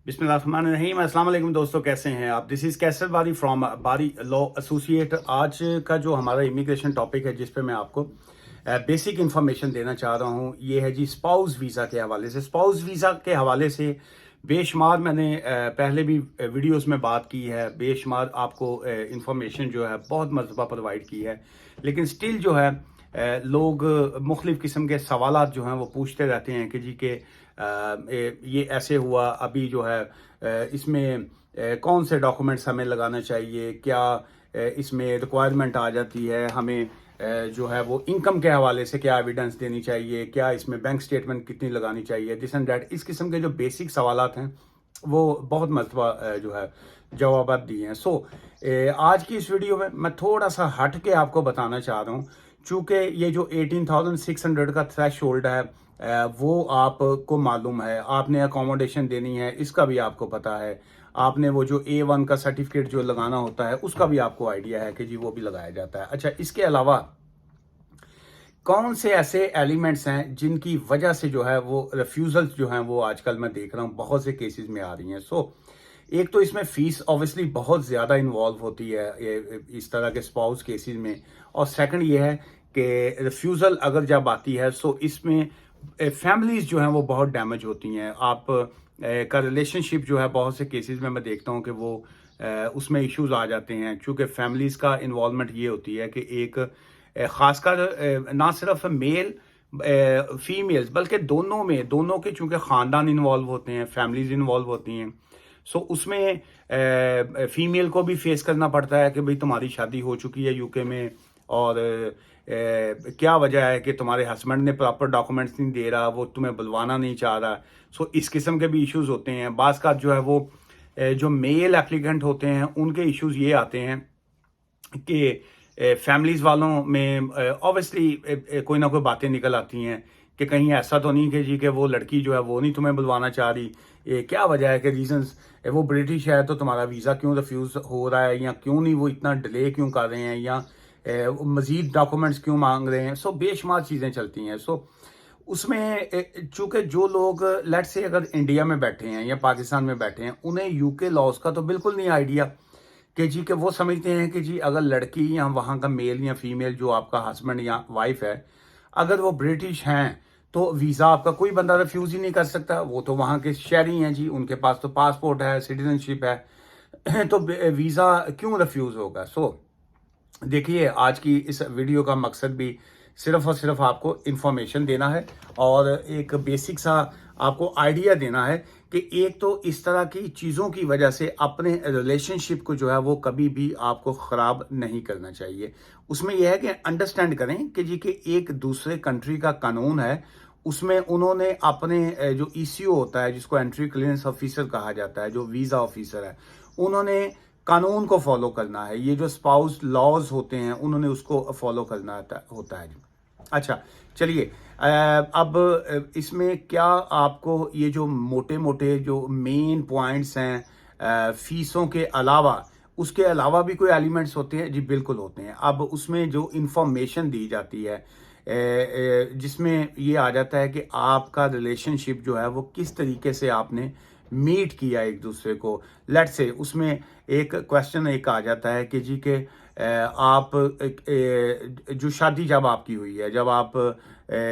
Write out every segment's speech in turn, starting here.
बिस्मिल्लाहिर्रहमानिर्रहीम। अस्सलाम वालेकुम दोस्तों, कैसे हैं आप? दिस इज़ कैसर बारी फ्रॉम बारी लॉ एसोसिएट। आज का जो हमारा इमिग्रेशन टॉपिक है जिस पे मैं आपको बेसिक इन्फॉर्मेशन देना चाह रहा हूँ, ये है जी स्पाउस वीज़ा के हवाले से। स्पाउस वीज़ा के हवाले से बेशुमार मैंने पहले भी वीडियोस में बात की है, बेशुमार आपको इन्फॉर्मेशन जो है बहुत मरतबा प्रोवाइड की है, लेकिन स्टिल जो है लोग मुख्तलिफ़ किस्म के सवालात जो हैं वो पूछते रहते हैं कि जी के ये ऐसे हुआ, अभी जो है इसमें कौन से डॉक्यूमेंट्स हमें लगाना चाहिए, क्या इसमें रिक्वायरमेंट आ जाती है, हमें जो है वो इनकम के हवाले से क्या एविडेंस देनी चाहिए, क्या इसमें बैंक स्टेटमेंट कितनी लगानी चाहिए, दिस एंड दैट। इस किस्म के जो बेसिक सवालात हैं वो बहुत मरतबा जो है जवाब दिए हैं। आज की इस वीडियो में मैं थोड़ा सा हट के आपको बताना चाह रहा हूँ, चूँकि ये जो 18,600 का थ्रेश होल्ड है वो आपको मालूम है, आपने अकोमोडेशन देनी है इसका भी आपको पता है, आपने वो जो A1 का सर्टिफिकेट जो लगाना होता है उसका भी आपको आइडिया है कि जी वो भी लगाया जाता है। अच्छा, इसके अलावा कौन से ऐसे एलिमेंट्स हैं जिनकी वजह से जो है वो रिफ्यूजल्स जो हैं वो आजकल मैं देख रहा हूँ बहुत से केसेस में आ रही हैं। एक तो इसमें फीस ऑब्वियसली बहुत ज़्यादा इन्वॉल्व होती है इस तरह के स्पाउस केसेस में, और सेकंड ये है कि रिफ्यूज़ल अगर जब आती है इसमें फैमिलीज़ जो हैं वो बहुत डैमेज होती हैं। आप का रिलेशनशिप जो है बहुत से केसेस में मैं देखता हूँ कि वो उसमें इश्यूज आ जाते हैं, चूँकि फैमिलीज़ का इन्वॉल्वमेंट ये होती है कि एक ख़ासकर ना सिर्फ मेल फीमेल्स बल्कि दोनों के चूँकि ख़ानदान इन्वॉल्व होते हैं, फैमिलीज़ इन्वॉल्व होती हैं। उसमें फीमेल को भी फेस करना पड़ता है कि भाई तुम्हारी शादी हो चुकी है यूके में, और क्या वजह है कि तुम्हारे हस्बैंड ने प्रॉपर डॉक्यूमेंट्स नहीं दे रहा, वो तुम्हें बुलवाना नहीं चाह रहा। इस किस्म के भी इश्यूज होते हैं। बाज़ का जो है वो जो मेल एप्लीकेंट होते हैं उनके इश्यूज ये आते हैं कि फैमिलीज़ वालों में ऑब्वियसली कोई ना कोई बातें निकल आती हैं कि कहीं ऐसा तो नहीं कि जी कि वो लड़की जो है वो नहीं तुम्हें बुलवाना चाह रही, क्या वजह है कि रीजंस, वो ब्रिटिश है तो तुम्हारा वीज़ा क्यों रिफ्यूज़ हो रहा है, या क्यों नहीं वो इतना डिले क्यों कर रहे हैं, या मज़ीद डॉक्यूमेंट्स क्यों मांग रहे हैं। बेशुमार चीज़ें चलती हैं। उसमें चूँकि जो लोग लेट्स से अगर इंडिया में बैठे हैं या पाकिस्तान में बैठे हैं, उन्हें यूके लॉज का तो बिल्कुल नहीं आइडिया कि जी कि वो समझते हैं कि जी अगर लड़की या वहाँ का मेल या फीमेल जो आपका हस्बैंड या वाइफ है, अगर वो ब्रिटिश हैं तो वीज़ा आपका कोई बंदा रिफ्यूज़ ही नहीं कर सकता, वो तो वहाँ के शहरी हैं जी, उनके पास तो पासपोर्ट है, सिटीजनशिप है तो वीज़ा क्यों रिफ्यूज़ होगा। देखिए, आज की इस वीडियो का मकसद भी सिर्फ और सिर्फ आपको इन्फॉर्मेशन देना है और एक बेसिक सा आपको आइडिया देना है कि एक तो इस तरह की चीज़ों की वजह से अपने रिलेशनशिप को जो है वो कभी भी आपको ख़राब नहीं करना चाहिए। उसमें यह है कि अंडरस्टैंड करें कि जी कि एक दूसरे कंट्री का कानून है, उसमें उन्होंने अपने जो ईसीओ होता है, जिसको एंट्री क्लियरेंस ऑफिसर कहा जाता है, जो वीज़ा ऑफिसर है, उन्होंने कानून को फॉलो करना है। ये जो स्पाउस लॉज होते हैं उन्होंने उसको फॉलो करना होता है। अच्छा, चलिए अब इसमें क्या आपको ये जो मोटे मोटे जो मेन पॉइंट्स हैं फीसों के अलावा, उसके अलावा भी कोई एलिमेंट्स होते हैं? जी बिल्कुल होते हैं। अब उसमें जो इंफॉर्मेशन दी जाती है जिसमें ये आ जाता है कि आपका रिलेशनशिप जो है वो किस तरीके से आपने मीट किया एक दूसरे को। लेट्स से उसमें एक क्वेश्चन एक आ जाता है कि जी के आप जो शादी जब आपकी हुई है, जब आप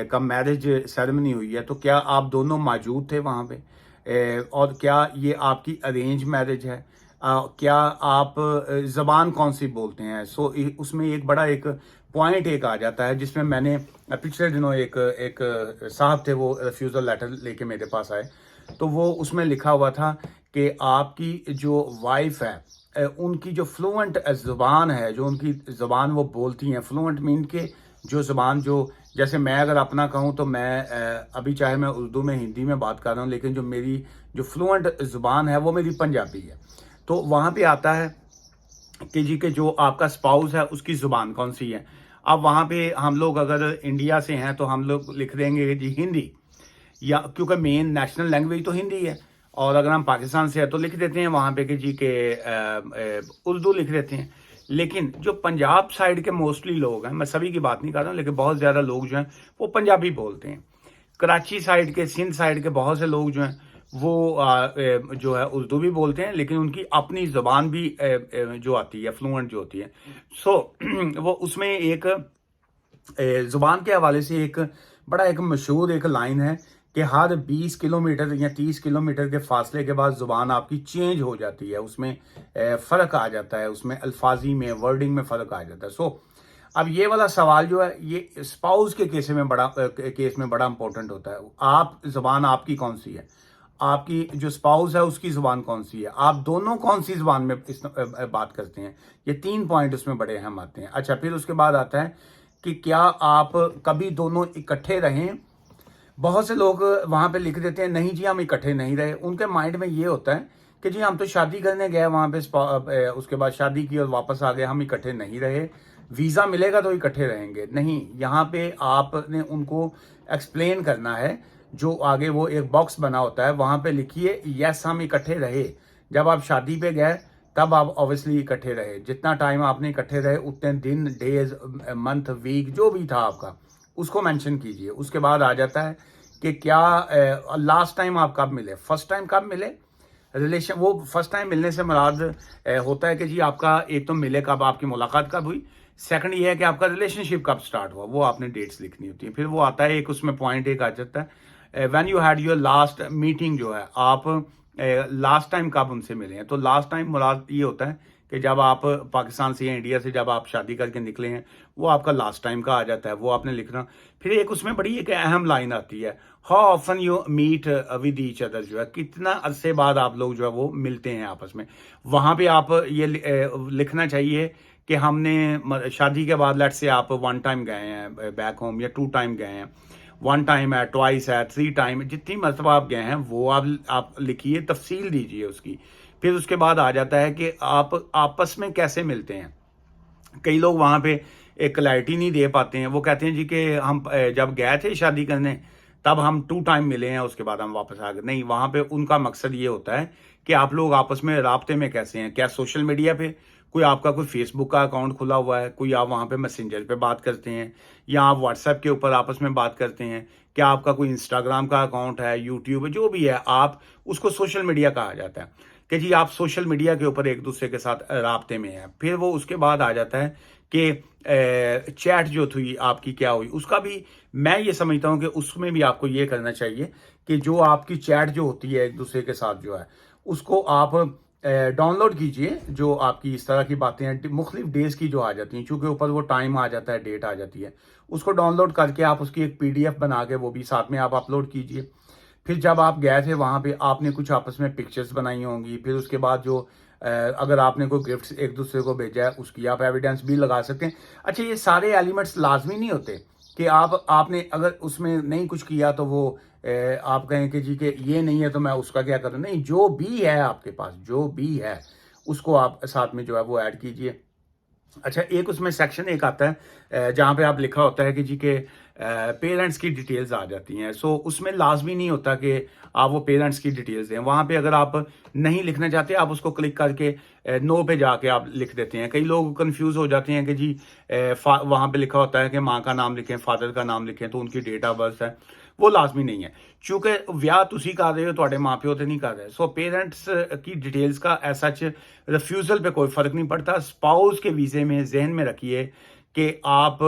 का मैरिज सेरेमनी हुई है, तो क्या आप दोनों मौजूद थे वहाँ पे, और क्या ये आपकी अरेंज मैरिज है, क्या आप ज़बान कौन सी बोलते हैं। उसमें एक बड़ा एक पॉइंट एक आ जाता है जिसमें मैंने पिछले दिनों एक साहब थे, वो रिफ्यूज़ल लेटर लेके मेरे पास आए, तो वो उसमें लिखा हुआ था कि आपकी जो वाइफ है उनकी जो फ्लुएंट ज़ुबान है, जो उनकी ज़ुबान वो बोलती हैं, फ्लुएंट मीन के जो ज़ुबान, जो जैसे मैं अगर अपना कहूँ तो मैं अभी चाहे मैं उर्दू में हिंदी में बात कर रहा हूँ, लेकिन जो मेरी जो फ्लुएंट ज़ुबान है वो मेरी पंजाबी है। तो वहाँ पे आता है कि जी के जो आपका स्पाउस है उसकी ज़ुबान कौन सी है। अब वहाँ पे हम लोग अगर इंडिया से हैं तो हम लोग लिख देंगे जी हिंदी, या क्योंकि मेन नेशनल लैंग्वेज तो हिंदी है, और अगर हम पाकिस्तान से है तो लिख देते हैं वहाँ पे कि जी के उर्दू लिख देते हैं। लेकिन जो पंजाब साइड के मोस्टली लोग हैं, मैं सभी की बात नहीं कर रहा हूँ, लेकिन बहुत ज़्यादा लोग जो हैं वो पंजाबी बोलते हैं। कराची साइड के, सिंध साइड के बहुत से लोग जो हैं वो जो है उर्दू भी बोलते हैं, लेकिन उनकी अपनी ज़बान भी जो आती है, फ्लुएंट जो होती है। सो वो उसमें एक ज़ुबान के हवाले से एक बड़ा एक मशहूर एक लाइन है कि हर 20 किलोमीटर या 30 किलोमीटर के फासले के बाद ज़ुबान आपकी चेंज हो जाती है, उसमें फ़र्क आ जाता है, उसमें अल्फाजी में, वर्डिंग में फ़र्क आ जाता है। सो अब ये वाला सवाल जो है ये स्पाउस के केस में बड़ा इंपॉर्टेंट होता है। आप ज़ुबान आपकी कौन सी है, आपकी जो स्पाउस है उसकी ज़ुबान कौन सी है, आप दोनों कौन सी ज़ुबान में बात करते हैं। ये 3 पॉइंट उसमें बड़े अहम आते हैं। अच्छा, फिर उसके बाद आता है कि क्या आप कभी दोनों इकट्ठे रहें। बहुत से लोग वहाँ पे लिख देते हैं नहीं जी हम इकट्ठे नहीं रहे। उनके माइंड में ये होता है कि जी हम तो शादी करने गए वहाँ पे, उसके बाद शादी की और वापस आ गए, हम इकट्ठे नहीं रहे, वीज़ा मिलेगा तो इकट्ठे रहेंगे। नहीं, यहाँ पे आपने उनको एक्सप्लेन करना है। जो आगे वो एक बॉक्स बना होता है वहाँ पे लिखिए यस हम इकट्ठे रहे। जब आप शादी पे गए तब आप ऑब्वियसली इकट्ठे रहे, जितना टाइम आपने इकट्ठे रहे उतने दिन, डेज, मंथ, वीक जो भी था आपका उसको मेंशन कीजिए। उसके बाद आ जाता है कि क्या लास्ट टाइम आप कब मिले, फर्स्ट टाइम कब मिले। रिलेशन वो फर्स्ट टाइम मिलने से मुराद होता है कि जी आपका एक तो मिले कब, आपकी मुलाकात कब हुई। सेकंड ये है कि आपका रिलेशनशिप कब स्टार्ट हुआ, वो आपने डेट्स लिखनी होती है। फिर वो आता है एक उसमें पॉइंट एक आ जाता है when you had your last meeting, जो है आप लास्ट टाइम कब उनसे मिले हैं। तो लास्ट टाइम मुराद ये होता है कि जब आप पाकिस्तान से या इंडिया से जब आप शादी करके निकले हैं, वो आपका लास्ट टाइम का आ जाता है, वो आपने लिखना। फिर एक उसमें बड़ी एक अहम लाइन आती है, how often you meet with each other, जो है कितना अरसे बाद आप लोग जो है वो मिलते हैं आपस में। वहाँ पे आप ये लिखना चाहिए कि हमने शादी के बाद लेट्स से आप 1 टाइम गए हैं बैक होम, या 2 टाइम गए हैं, 1 टाइम है, ट्वाइस है, 3 टाइम, जितनी मरतबा आप गए हैं वो आप लिखिए, तफसील दीजिए उसकी। फिर उसके बाद आ जाता है कि आप आपस में कैसे मिलते हैं। कई लोग वहाँ पे एक क्लैरिटी नहीं दे पाते हैं, वो कहते हैं जी कि हम जब गए थे शादी करने तब हम 2 टाइम मिले हैं, उसके बाद हम वापस आ गए। नहीं, वहाँ पे उनका मकसद ये होता है कि आप लोग आपस में राब्ते में कैसे हैं। क्या सोशल मीडिया पे कोई आपका कोई फेसबुक का अकाउंट खुला हुआ है, कोई आप वहाँ पे मैसेंजर पे बात करते हैं, या आप व्हाट्सएप के ऊपर आपस में बात करते हैं, क्या आपका कोई इंस्टाग्राम का अकाउंट है, यूट्यूब है, जो भी है, आप उसको सोशल मीडिया कहा जाता है कि जी आप सोशल मीडिया के ऊपर एक दूसरे के साथ राब्ते में हैं। फिर वो उसके बाद आ जाता है कि चैट जो थी आपकी क्या हुई, उसका भी मैं ये समझता हूँ कि उसमें भी आपको ये करना चाहिए कि जो आपकी चैट जो होती है एक दूसरे के साथ जो है उसको आप डाउनलोड कीजिए। जो आपकी इस तरह की बातें हैं मुख्तलिफ डेज की जो आ जाती हैं, चूंकि ऊपर वो टाइम आ जाता है, डेट आ जाती है, उसको डाउनलोड करके आप उसकी एक PDF बना के वो भी साथ में आप अपलोड कीजिए। फिर जब आप गए थे वहाँ पे आपने कुछ आपस में पिक्चर्स बनाई होंगी। फिर उसके बाद जो अगर आपने कोई गिफ्ट्स एक दूसरे को भेजा है उसकी आप एविडेंस भी लगा सकते हैं। अच्छा, ये सारे एलिमेंट्स लाजमी नहीं होते कि आपने अगर उसमें नहीं कुछ किया तो वो आप कहें कि जी कि ये नहीं है तो मैं उसका क्या करूँ। नहीं, जो भी है आपके पास, जो भी है उसको आप साथ में जो है वो ऐड कीजिए। अच्छा, एक उसमें सेक्शन एक आता है जहाँ पे आप लिखा होता है कि जी के पेरेंट्स की डिटेल्स आ जाती हैं। सो उसमें लाजमी नहीं होता कि आप वो पेरेंट्स की डिटेल्स दें। वहाँ पे अगर आप नहीं लिखना चाहते आप उसको क्लिक करके नो पे जाके आप लिख देते हैं। कई लोग कंफ्यूज हो जाते हैं कि जी वहाँ पे लिखा होता है कि माँ का नाम लिखें, फादर का नाम लिखें, तो उनकी डेट ऑफ बर्थ है, वो लाजमी नहीं है। चूंकि ਵਿਆਹ ਤੁਸੀਂ ਕਰ ਰਹੇ ਹੋ, ਤੁਹਾਡੇ ਮਾਪਿਓ ਤੇ नहीं कर रहे। सो पेरेंट्स की डिटेल्स का ऐसा रिफ्यूज़ल पे कोई फ़र्क नहीं पड़ता। स्पाउस के वीज़े में जहन में रखिए कि आप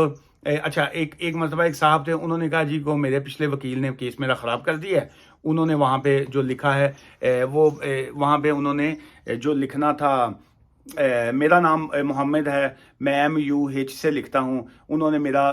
अच्छा, एक मरतबा एक साहब थे, उन्होंने कहा जी को मेरे पिछले वकील ने केस मेरा ख़राब कर दिया है। उन्होंने वहाँ पे जो लिखा है वो वहाँ पे उन्होंने जो लिखना था, मेरा नाम मोहम्मद है, मैं MUH से लिखता हूँ, उन्होंने मेरा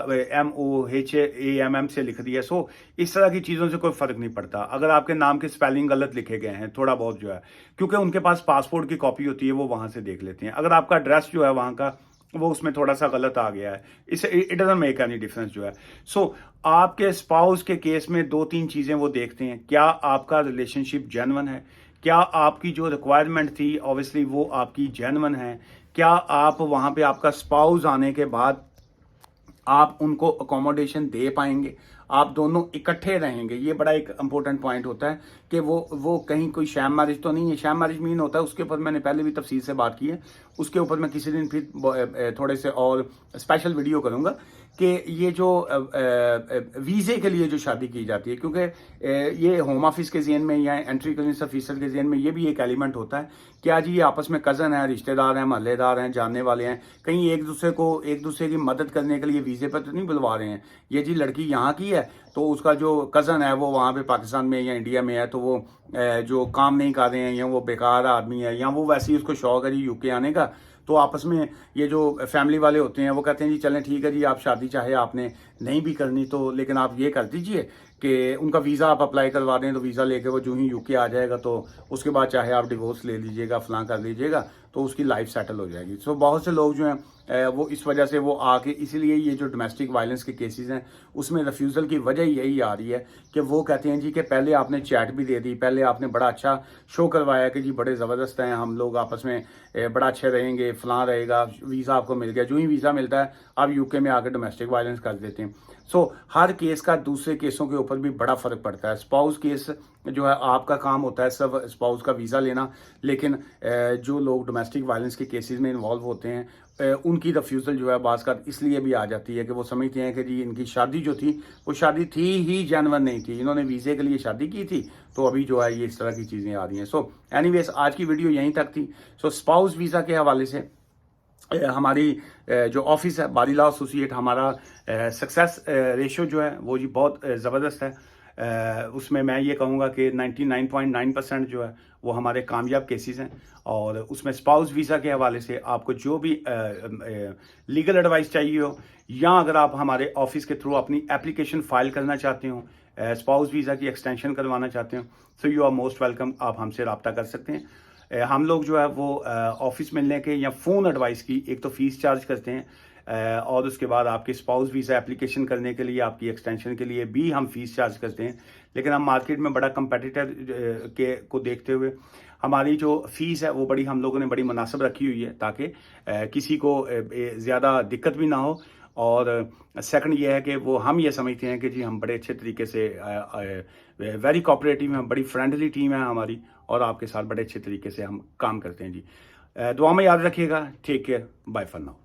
MOHAMM से लिख दिया। सो इस तरह की चीज़ों से कोई फ़र्क नहीं पड़ता। अगर आपके नाम के स्पेलिंग गलत लिखे गए हैं थोड़ा बहुत जो है, क्योंकि उनके पास पासपोर्ट की कॉपी होती है, वो वहाँ से देख लेते हैं। अगर आपका एड्रेस जो है वहाँ का वो उसमें थोड़ा सा गलत आ गया है, इससे it doesn't make any difference जो है। सो आपके स्पाउस के केस में 2-3 चीज़ें वो देखते हैं। क्या आपका रिलेशनशिप जेन्युइन है, क्या आपकी जो रिक्वायरमेंट थी ऑब्वियसली वो आपकी जेन्युइन है, क्या आप वहाँ पे आपका स्पाउस आने के बाद आप उनको अकोमोडेशन दे पाएंगे, आप दोनों इकट्ठे रहेंगे। ये बड़ा एक इंपॉर्टेंट पॉइंट होता है कि वो कहीं कोई शैम मैरिज तो नहीं है। शैम मैरिज मीन होता है, उसके ऊपर मैंने पहले भी तफसील से बात की है, उसके ऊपर मैं किसी दिन फिर थोड़े से और स्पेशल वीडियो करूंगा کہ یہ جو ویزے کے لیے جو شادی کی جاتی ہے، کیونکہ یہ ہوم آفس کے ذہن میں یا انٹری کلیئرنس آفیسر کے ذہن میں یہ بھی ایک ایلیمنٹ ہوتا ہے کہ آج یہ آپس میں کزن ہیں، رشتہ دار ہیں، محلے دار ہیں، جاننے والے ہیں، کہیں ایک دوسرے کی مدد کرنے کے لیے ویزے پر تو نہیں بلوا رہے ہیں، یہ جی لڑکی یہاں کی ہے تو اس کا جو کزن ہے وہ وہاں پہ پاکستان میں یا انڈیا میں ہے، تو وہ جو کام نہیں کر رہے ہیں یا وہ بیکار آدمی ہے یا وہ ویسے ہی اس کو شوق ہے جی یو کے آنے کا، تو آپس میں یہ جو فیملی والے ہوتے ہیں وہ کہتے ہیں جی چلیں ٹھیک ہے جی، آپ شادی چاہے آپ نے نہیں بھی کرنی تو لیکن آپ یہ کر دیجئے کہ ان کا ویزا آپ اپلائی کروا دیں، تو ویزا لے کے وہ جو ہی یو کے آ جائے گا تو اس کے بعد چاہے آپ ڈیورس لے لیجئے گا، فلاں کر لیجئے گا، تو اس کی لائف سیٹل ہو جائے گی۔ سو بہت سے لوگ جو ہیں وہ اس وجہ سے وہ آ کے، اسی لیے یہ جو ڈومیسٹک وائلنس کے کیسز ہیں اس میں ریفیوزل کی وجہ یہی آ رہی ہے کہ وہ کہتے ہیں جی کہ پہلے آپ نے چیٹ بھی دے دی، پہلے آپ نے بڑا اچھا شو کروایا کہ جی بڑے زبردست ہیں ہم لوگ، آپس میں بڑا اچھے رہیں گے، فلاں رہے گا، ویزا آپ کو مل گیا، جو ہی ویزا ملتا ہے آپ یو کے میں آ کے ڈومیسٹک وائلنس کر دیتے ہیں۔ سو ہر کیس کا دوسرے کیسوں کے اوپر بھی بڑا فرق پڑتا ہے۔ اسپاؤس کیس جو ہے آپ کا کام ہوتا ہے صرف اسپاؤس کا ویزا لینا، لیکن جو لوگ ڈومیسٹک وائلنس کے کیسز میں انوالو ہوتے ہیں ان کی ریفیوزل جو ہے بعض کا اس لیے بھی آ جاتی ہے کہ وہ سمجھتے ہیں کہ جی ان کی شادی جو تھی وہ شادی تھی ہی جینون نہیں تھی، انہوں نے ویزے کے لیے شادی کی تھی، تو ابھی جو ہے یہ اس طرح کی چیزیں آ رہی ہیں۔ سو اینی ویز آج کی ویڈیو یہیں تک تھی۔ سو اسپاؤس ویزا کے حوالے سے ہماری جو آفس ہے باری لا ایسوسیٹ، ہمارا سکسیس ریشو جو ہے وہ جی بہت زبردست ہے۔ اس میں یہ کہوں گا کہ 99.9% جو ہے وہ ہمارے کامیاب کیسز ہیں، اور اس میں اسپاؤس ویزا کے حوالے سے آپ کو جو بھی لیگل ایڈوائس چاہیے ہو، یا اگر آپ ہمارے آفس کے تھرو اپنی اپلیکیشن فائل کرنا چاہتے ہوں، اسپاؤس ویزا کی ایکسٹینشن کروانا چاہتے ہوں، so you are most welcome, آپ ہم سے رابطہ کر سکتے ہیں۔ ہم لوگ جو ہے وہ آفس ملنے کے یا فون ایڈوائس کی ایک تو فیس چارج کرتے ہیں، اور اس کے بعد آپ کے اسپاؤس ویزا اپلیکیشن کرنے کے لیے، آپ کی ایکسٹینشن کے لیے بھی ہم فیس چارج کرتے ہیں، لیکن ہم مارکیٹ میں بڑا کمپیٹیٹر کو دیکھتے ہوئے ہماری جو فیس ہے وہ ہم لوگوں نے بڑی مناسب رکھی ہوئی ہے تاکہ کسی کو زیادہ دقت بھی نہ ہو، اور سیکنڈ یہ ہے کہ وہ ہم یہ سمجھتے ہیں کہ جی ہم بڑے اچھے طریقے سے ویری کوآپریٹیو ہیں، بڑی فرینڈلی ٹیم ہے ہماری، اور آپ کے ساتھ بڑے اچھے طریقے سے ہم کام کرتے ہیں جی۔ دعا میں یاد رکھیے گا۔ Take care, bye for now.